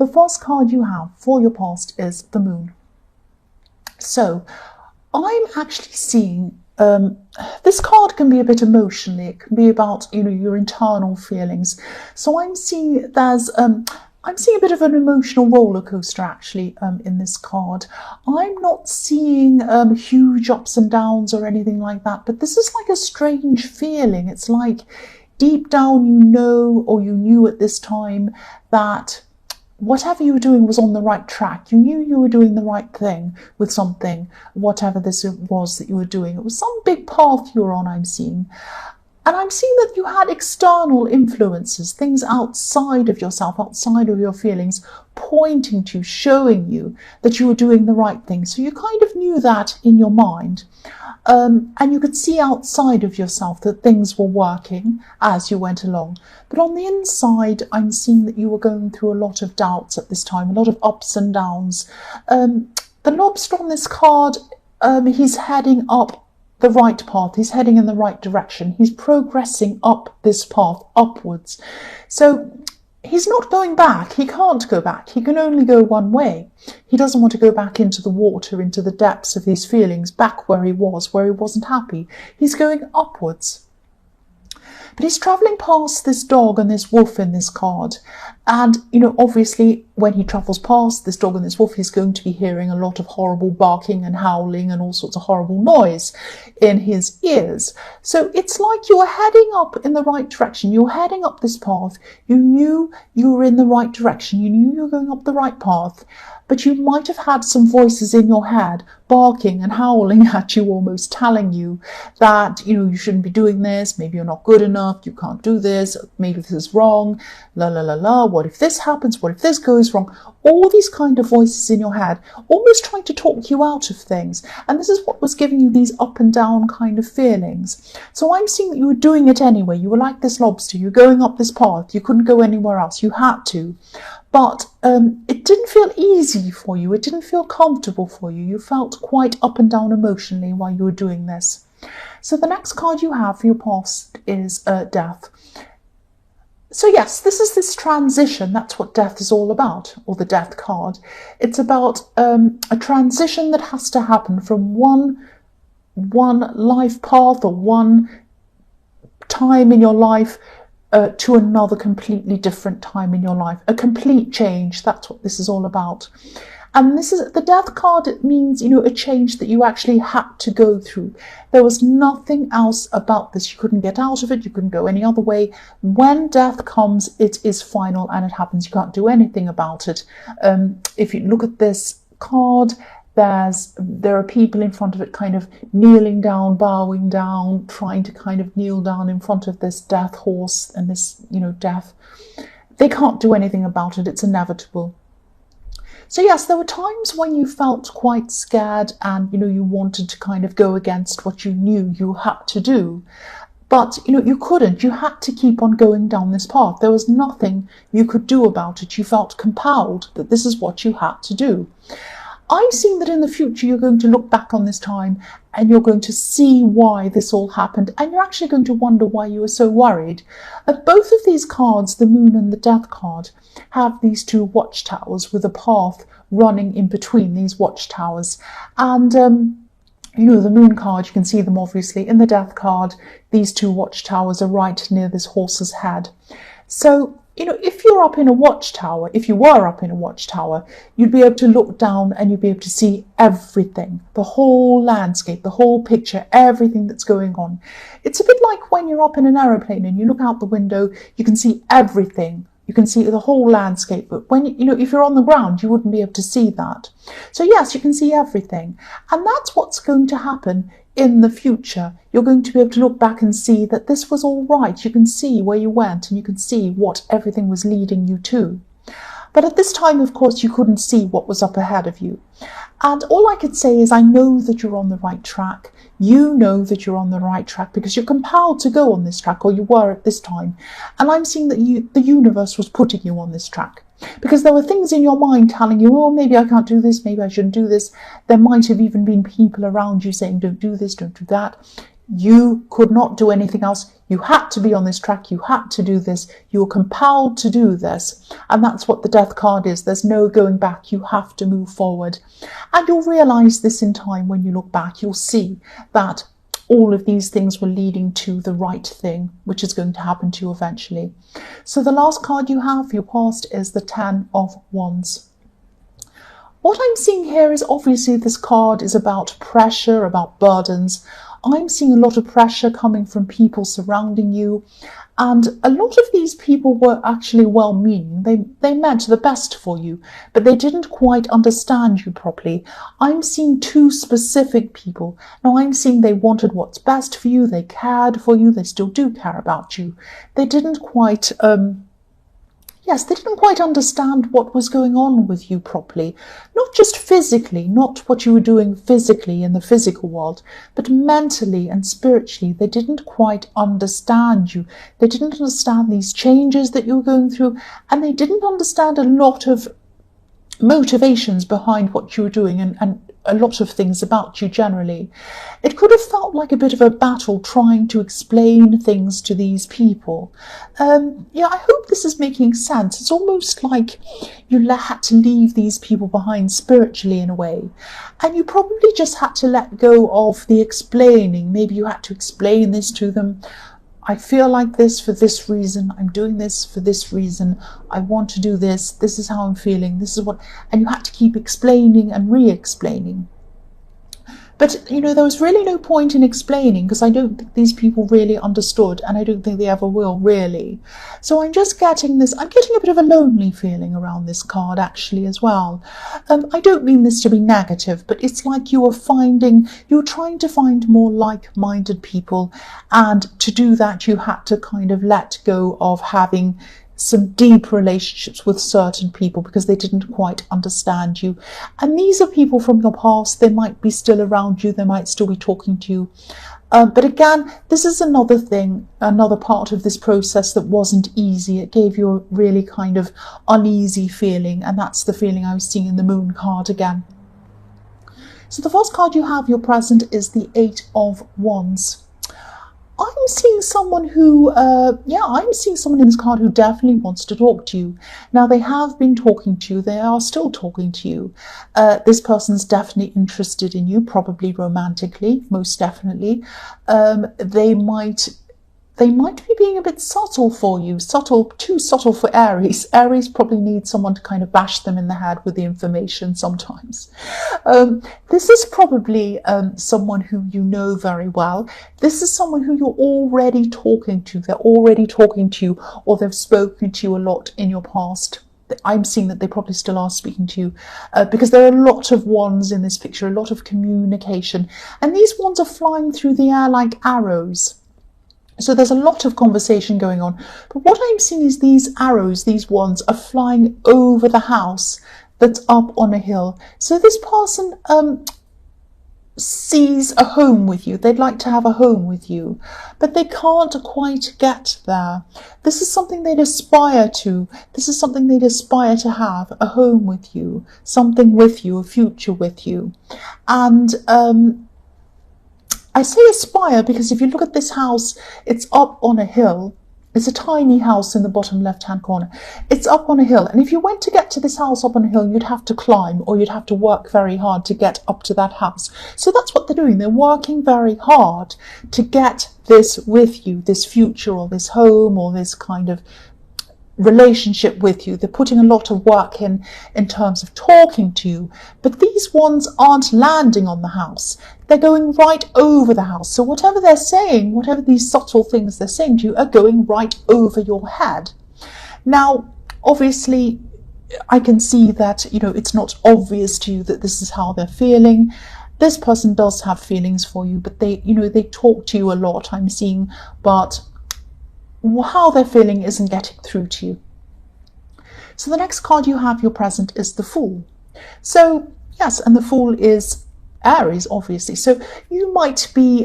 The first card you have for your past is the Moon. So I'm actually seeing this card can be a bit emotional. It can be about, your internal feelings. So I'm seeing I'm seeing a bit of an emotional roller coaster actually in this card. I'm not seeing huge ups and downs or anything like that, but this is like a strange feeling. It's like deep down or you knew at this time that whatever you were doing was on the right track. You knew you were doing the right thing with something, whatever this was that you were doing. It was some big path you were on, I'm seeing. And I'm seeing that you had external influences, things outside of yourself, outside of your feelings, pointing to, showing you that you were doing the right thing. So you kind of knew that in your mind. And you could see outside of yourself that things were working as you went along. But on the inside, I'm seeing that you were going through a lot of doubts at this time, a lot of ups and downs. The lobster on this card, he's heading up the right path. He's heading in the right direction. He's progressing up this path, upwards. So he's not going back. He can't go back. He can only go one way. He doesn't want to go back into the water, into the depths of his feelings, back where he wasn't happy. He's going upwards. But he's travelling past this dog and this wolf in this card. And, obviously, when he travels past this dog and this wolf, he's going to be hearing a lot of horrible barking and howling and all sorts of horrible noise in his ears. So it's like you're heading up in the right direction. You're heading up this path. You knew you were in the right direction. You knew you were going up the right path. But you might have had some voices in your head barking and howling at you, almost telling you that, you shouldn't be doing this. Maybe you're not good enough. You can't do this. Maybe this is wrong. La, la, la, la. What if this happens? What if this goes wrong? All these kind of voices in your head, almost trying to talk you out of things. And this is what was giving you these up and down kind of feelings. So I'm seeing that you were doing it anyway. You were like this lobster. You're going up this path. You couldn't go anywhere else. You had to. But it didn't feel easy for you. It didn't feel comfortable for you. You felt quite up and down emotionally while you were doing this. So the next card you have for your past is Death. So yes, this is this transition. That's what Death is all about, or the Death card. It's about a transition that has to happen from one life path or one time in your life to another completely different time in your life. A complete change. That's what this is all about. And this is the Death card. It means, a change that you actually had to go through. There was nothing else about this. You couldn't get out of it. You couldn't go any other way. When death comes, it is final and it happens. You can't do anything about it. If you look at this card, there are people in front of it kind of kneeling down, bowing down, trying to kind of kneel down in front of this death horse and this, death. They can't do anything about it. It's inevitable. So yes, there were times when you felt quite scared and, you wanted to kind of go against what you knew you had to do. But, you couldn't. You had to keep on going down this path. There was nothing you could do about it. You felt compelled that this is what you had to do. I'm seeing that in the future you're going to look back on this time and you're going to see why this all happened, and you're actually going to wonder why you were so worried. Both of these cards, the Moon and the Death card, have these two watchtowers with a path running in between these watchtowers. And the Moon card, you can see them obviously. In the Death card, these two watchtowers are right near this horse's head. So, if you're up in a watchtower, if you were up in a watchtower, you'd be able to look down and you'd be able to see everything, the whole landscape, the whole picture, everything that's going on. It's a bit like when you're up in an aeroplane and you look out the window, you can see everything. You can see the whole landscape, but when, if you're on the ground, you wouldn't be able to see that. So yes, you can see everything. And that's what's going to happen in the future. You're going to be able to look back and see that this was all right. You can see where you went and you can see what everything was leading you to. But at this time, of course, you couldn't see what was up ahead of you. And all I could say is I know that you're on the right track. You know that you're on the right track because you're compelled to go on this track, or you were at this time. And I'm seeing that the universe was putting you on this track because there were things in your mind telling you, oh, maybe I can't do this, maybe I shouldn't do this. There might have even been people around you saying, don't do this, don't do that. You could not do anything else. You had to be on this track. You had to do this. You were compelled to do this. And that's what the death card is. There's no going back. You have to move forward. And you'll realize this in time when you look back. You'll see that all of these things were leading to the right thing, which is going to happen to you eventually. So the last card you have for your past is the 10 of Wands. What I'm seeing here is obviously this card is about pressure, about burdens. I'm seeing a lot of pressure coming from people surrounding you. And a lot of these people were actually well-meaning. They meant the best for you, but they didn't quite understand you properly. I'm seeing two specific people. Now, I'm seeing they wanted what's best for you. They cared for you. They still do care about you. They didn't quite... they didn't quite understand what was going on with you properly. Not just physically, not what you were doing physically in the physical world, but mentally and spiritually. They didn't quite understand you. They didn't understand these changes that you were going through, and they didn't understand a lot of motivations behind what you were doing and a lot of things about you generally. It could have felt like a bit of a battle trying to explain things to these people. I hope this is making sense. It's almost like you had to leave these people behind spiritually in a way. And you probably just had to let go of the explaining. Maybe you had to explain this to them. I feel like this for this reason. I'm doing this for this reason. I want to do this. This is how I'm feeling. This is what... And you had to keep explaining and re-explaining. But, there was really no point in explaining because I don't think these people really understood, and I don't think they ever will, really. So I'm just getting this... I'm getting a bit of a lonely feeling around this card, actually, as well. I don't mean this to be negative, but it's like you were trying to find more like-minded people, and to do that, you had to kind of let go of having some deep relationships with certain people because they didn't quite understand you. And these are people from your past. They might be still around you. They might still be talking to you. But again, this is another thing, another part of this process that wasn't easy. It gave you a really kind of uneasy feeling. And that's the feeling I was seeing in the Moon card again. So the first card you have, your present, is the 8 of Wands. I'm seeing someone who, I'm seeing someone in this card who definitely wants to talk to you. Now, they have been talking to you. They are still talking to you. This person's definitely interested in you, probably romantically, most definitely. They might be being a bit subtle for you, too subtle for Aries. Aries probably needs someone to kind of bash them in the head with the information sometimes. This is probably someone who you know very well. This is someone who you're already talking to. They're already talking to you, or they've spoken to you a lot in your past. I'm seeing that they probably still are speaking to you because there are a lot of wands in this picture, a lot of communication. And these wands are flying through the air like arrows. So there's a lot of conversation going on. But what I'm seeing is these arrows, these wands, are flying over the house that's up on a hill. So this person sees a home with you. They'd like to have a home with you, but they can't quite get there. This is something they'd aspire to. This is something they'd aspire to have, a home with you, something with you, a future with you. And I say aspire because if you look at this house, it's up on a hill. It's a tiny house in the bottom left-hand corner. It's up on a hill. And if you went to get to this house up on a hill, you'd have to climb, or you'd have to work very hard to get up to that house. So that's what they're doing. They're working very hard to get this with you, this future or this home or this kind of relationship with you. They're putting a lot of work in terms of talking to you, but these ones aren't landing on the house. They're going right over the house. So whatever they're saying, whatever these subtle things they're saying to you, are going right over your head. Now, obviously, I can see that, it's not obvious to you that this is how they're feeling. This person does have feelings for you, but they talk to you a lot, I'm seeing, but how they're feeling isn't getting through to you. So the next card you have, your present, is the Fool. So yes, and the Fool is Aries, obviously. So you might be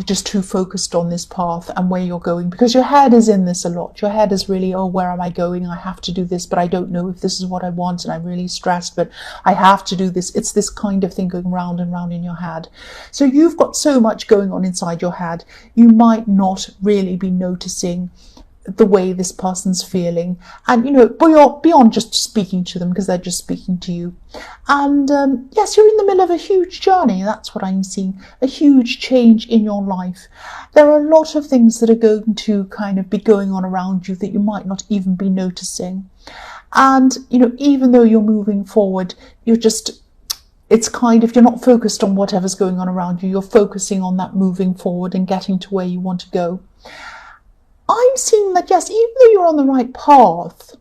just too focused on this path and where you're going, because your head is in this a lot. Your head is really, oh, where am I going? I have to do this, but I don't know if this is what I want, and I'm really stressed, but I have to do this. It's this kind of thing going round and round in your head. So you've got so much going on inside your head, you might not really be noticing the way this person's feeling, and beyond just speaking to them, because they're just speaking to you. And yes, you're in the middle of a huge journey. That's what I'm seeing, a huge change in your life. There are a lot of things that are going to kind of be going on around you that you might not even be noticing. And even though you're moving forward, it's kind of, you're not focused on whatever's going on around you. You're focusing on that moving forward and getting to where you want to go. I'm seeing that, yes, even though you're on the right path,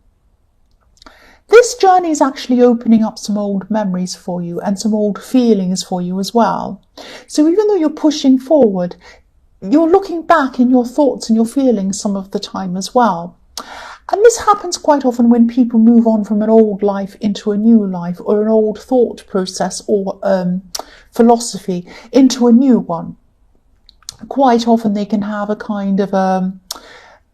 this journey is actually opening up some old memories for you and some old feelings for you as well. So even though you're pushing forward, you're looking back in your thoughts and your feelings some of the time as well. And this happens quite often when people move on from an old life into a new life, or an old thought process or philosophy into a new one. Quite often they can have a kind of a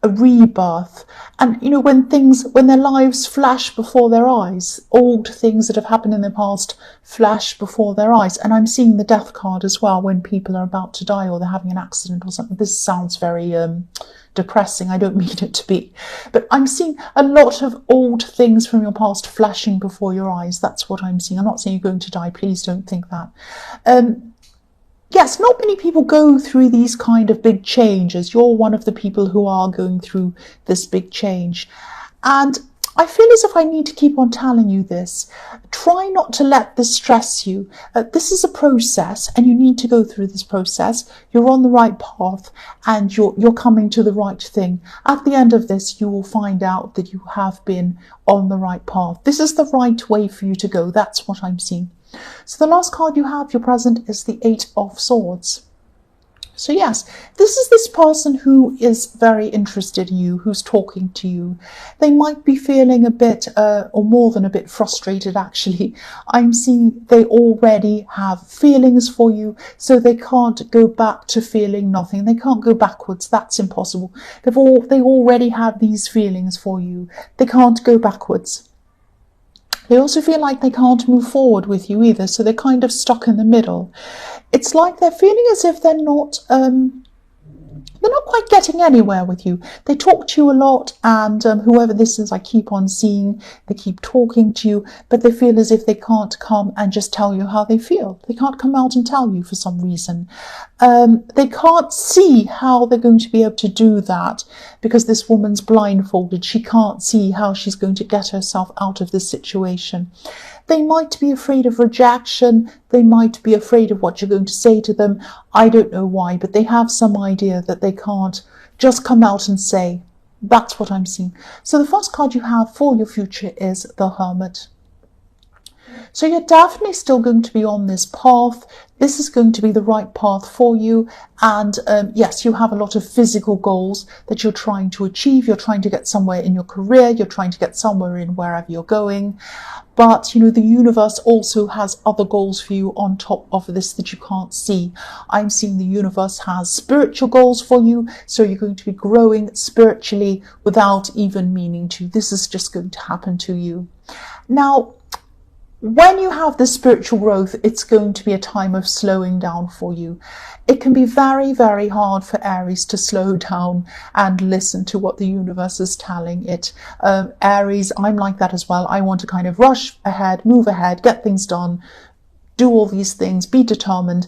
rebirth, and when their lives flash before their eyes, old things that have happened in the past flash before their eyes. And I'm seeing the death card as well, when people are about to die or they're having an accident or something. This sounds very depressing. I don't mean it to be, but I'm seeing a lot of old things from your past flashing before your eyes. That's what I'm seeing. I'm not saying you're going to die, please don't think that. Yes, not many people go through these kind of big changes. You're one of the people who are going through this big change. And I feel as if I need to keep on telling you this. Try not to let this stress you. This is a process, and you need to go through this process. You're on the right path, and you're coming to the right thing. At the end of this, you will find out that you have been on the right path. This is the right way for you to go. That's what I'm seeing. So the last card you have, your present, is the 8 of Swords. So yes, this is this person who is very interested in you, who's talking to you. They might be feeling a bit, or more than a bit, frustrated actually. I'm seeing they already have feelings for you, so they can't go back to feeling nothing. They can't go backwards. That's impossible. They already have these feelings for you. They can't go backwards. They also feel like they can't move forward with you either, so they're kind of stuck in the middle. It's like they're feeling as if they're not quite getting anywhere with you. They talk to you a lot, and whoever this is, I keep on seeing, they keep talking to you, but they feel as if they can't come and just tell you how they feel. They can't come out and tell you for some reason. They can't see how they're going to be able to do that, because this woman's blindfolded. She can't see how she's going to get herself out of this situation. They might be afraid of rejection. They might be afraid of what you're going to say to them. I don't know why, but they have some idea that they can't just come out and say. That's what I'm seeing. So the first card you have for your future is the Hermit. So you're definitely still going to be on this path. This is going to be the right path for you. And yes, you have a lot of physical goals that you're trying to achieve. You're trying to get somewhere in your career. You're trying to get somewhere in wherever you're going. But, the universe also has other goals for you on top of this that you can't see. I'm seeing the universe has spiritual goals for you. So you're going to be growing spiritually without even meaning to. This is just going to happen to you. Now, when you have this spiritual growth, it's going to be a time of slowing down for you. It can be very, very hard for Aries to slow down and listen to what the universe is telling it. Aries, I'm like that as well. I want to kind of rush ahead, move ahead, get things done, do all these things, be determined.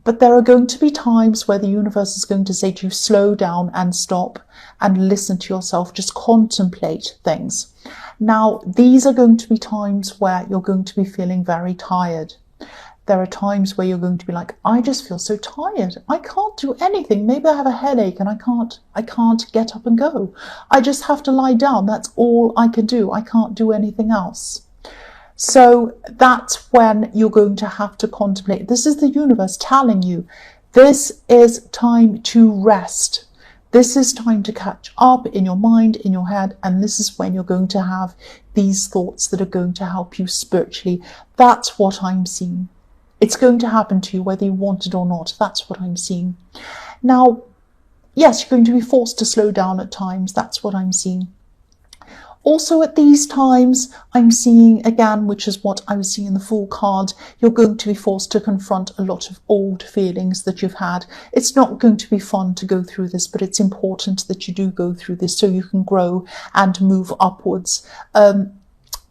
But there are going to be times where the universe is going to say to you, slow down and stop and listen to yourself, just contemplate things. Now, these are going to be times where you're going to be feeling very tired. There are times where you're going to be like, I just feel so tired. I can't do anything. Maybe I have a headache and I can't get up and go. I just have to lie down. That's all I can do. I can't do anything else. So that's when you're going to have to contemplate. This is the universe telling you, this is time to rest. This is time to catch up in your mind, in your head, and this is when you're going to have these thoughts that are going to help you spiritually. That's what I'm seeing. It's going to happen to you whether you want it or not. That's what I'm seeing. Now, yes, you're going to be forced to slow down at times. That's what I'm seeing. Also at these times, I'm seeing again, which is what I was seeing in the Fool card, you're going to be forced to confront a lot of old feelings that you've had. It's not going to be fun to go through this, but it's important that you do go through this so you can grow and move upwards.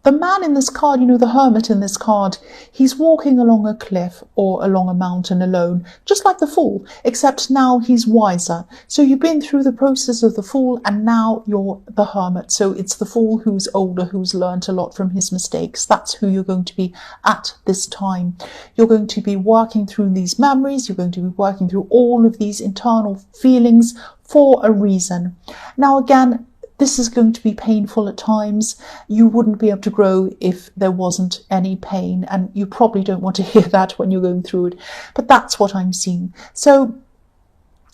The man in this card, the hermit in this card, he's walking along a cliff or along a mountain alone, just like the Fool, except now he's wiser. So you've been through the process of the Fool and now you're the hermit. So it's the Fool who's older, who's learnt a lot from his mistakes. That's who you're going to be at this time. You're going to be working through these memories. You're going to be working through all of these internal feelings for a reason. Now, again, this is going to be painful at times. You wouldn't be able to grow if there wasn't any pain, and you probably don't want to hear that when you're going through it, but that's what I'm seeing. So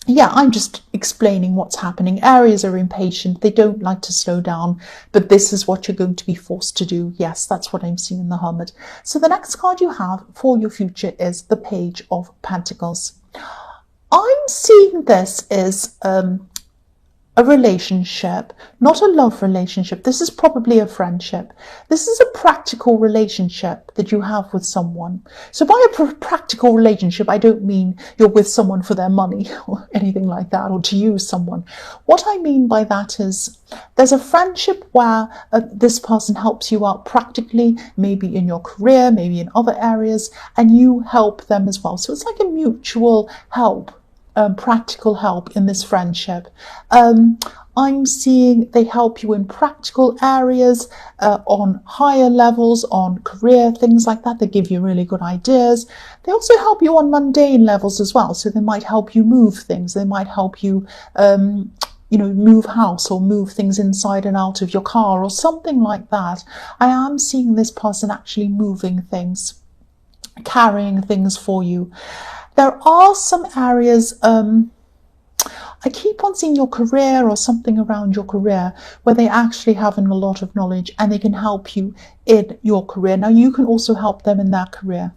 yeah, I'm just explaining what's happening. Aries are impatient. They don't like to slow down, but this is what you're going to be forced to do. Yes, that's what I'm seeing in the Hermit. So the next card you have for your future is the Page of Pentacles. I'm seeing this as a relationship, not a love relationship. This is probably a friendship. This is a practical relationship that you have with someone. So by a practical relationship, I don't mean you're with someone for their money or anything like that, or to use someone. What I mean by that is there's a friendship where this person helps you out practically, maybe in your career, maybe in other areas, and you help them as well. So it's like a mutual help. Practical help in this friendship. I'm seeing they help you in practical areas, on higher levels, on career, things like that. They give you really good ideas. They also help you on mundane levels as well. So they might help you move things. They might help you, move house or move things inside and out of your car or something like that. I am seeing this person actually moving things, carrying things for you. There are some areas, I keep on seeing your career or something around your career where they actually have a lot of knowledge and they can help you in your career. Now, you can also help them in their career.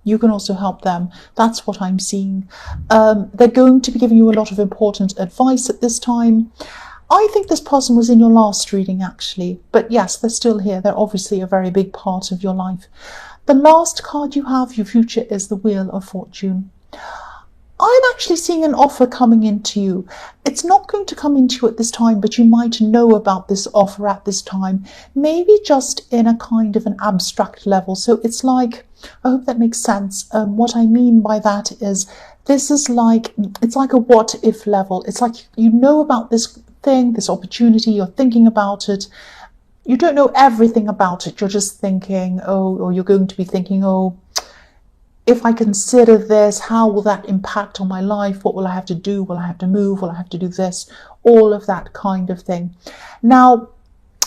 You can also help them. That's what I'm seeing. They're going to be giving you a lot of important advice at this time. I think this person was in your last reading, actually. But yes, they're still here. They're obviously a very big part of your life. The last card you have, your future, is the Wheel of Fortune. I'm actually seeing an offer coming into you. It's not going to come into you at this time, but you might know about this offer at this time, maybe just in a kind of an abstract level. So it's like, I hope that makes sense. What I mean by that is this is like, it's like a what if level. It's like you know about this thing, this opportunity, you're thinking about it. You don't know everything about it. You're just thinking, or you're going to be thinking, if I consider this, how will that impact on my life? What will I have to do? Will I have to move? Will I have to do this? All of that kind of thing. Now,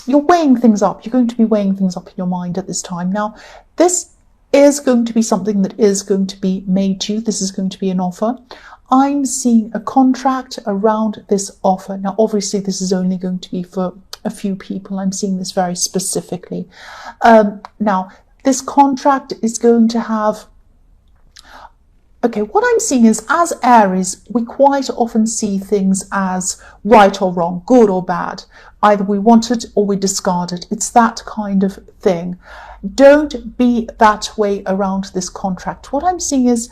you're weighing things up. You're going to be weighing things up in your mind at this time. Now, this is going to be something that is going to be made to you. This is going to be an offer. I'm seeing a contract around this offer. Now, obviously, this is only going to be for a few people. I'm seeing this very specifically. Now, this contract is going to have... Okay, what I'm seeing is, as Aries, we quite often see things as right or wrong, good or bad. Either we want it or we discard it. It's that kind of thing. Don't be that way around this contract. What I'm seeing is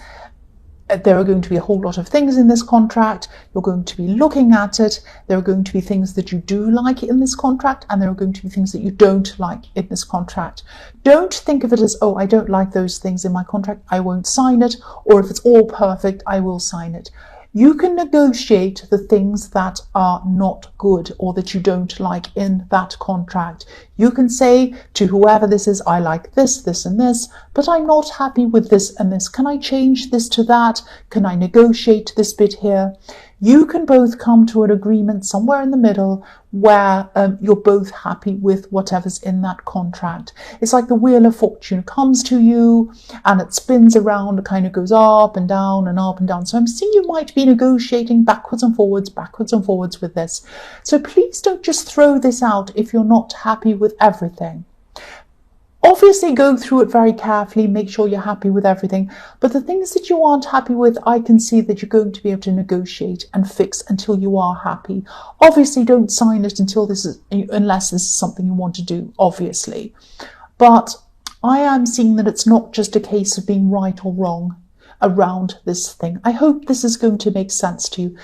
there are going to be a whole lot of things in this contract. You're going to be looking at it. There are going to be things that you do like in this contract, and there are going to be things that you don't like in this contract. Don't think of it as, I don't like those things in my contract, I won't sign it, or if it's all perfect, I will sign it. You can negotiate the things that are not good or that you don't like in that contract. You can say to whoever this is, I like this, this and this, but I'm not happy with this and this. Can I change this to that? Can I negotiate this bit here? You can both come to an agreement somewhere in the middle where you're both happy with whatever's in that contract. It's like the Wheel of Fortune comes to you and it spins around, it kind of goes up and down and up and down. So I'm seeing you might be negotiating backwards and forwards with this. So please don't just throw this out if you're not happy with everything. Obviously, go through it very carefully, make sure you're happy with everything. But the things that you aren't happy with, I can see that you're going to be able to negotiate and fix until you are happy. Obviously, don't sign it unless this is something you want to do, obviously. But I am seeing that it's not just a case of being right or wrong around this thing. I hope this is going to make sense to you.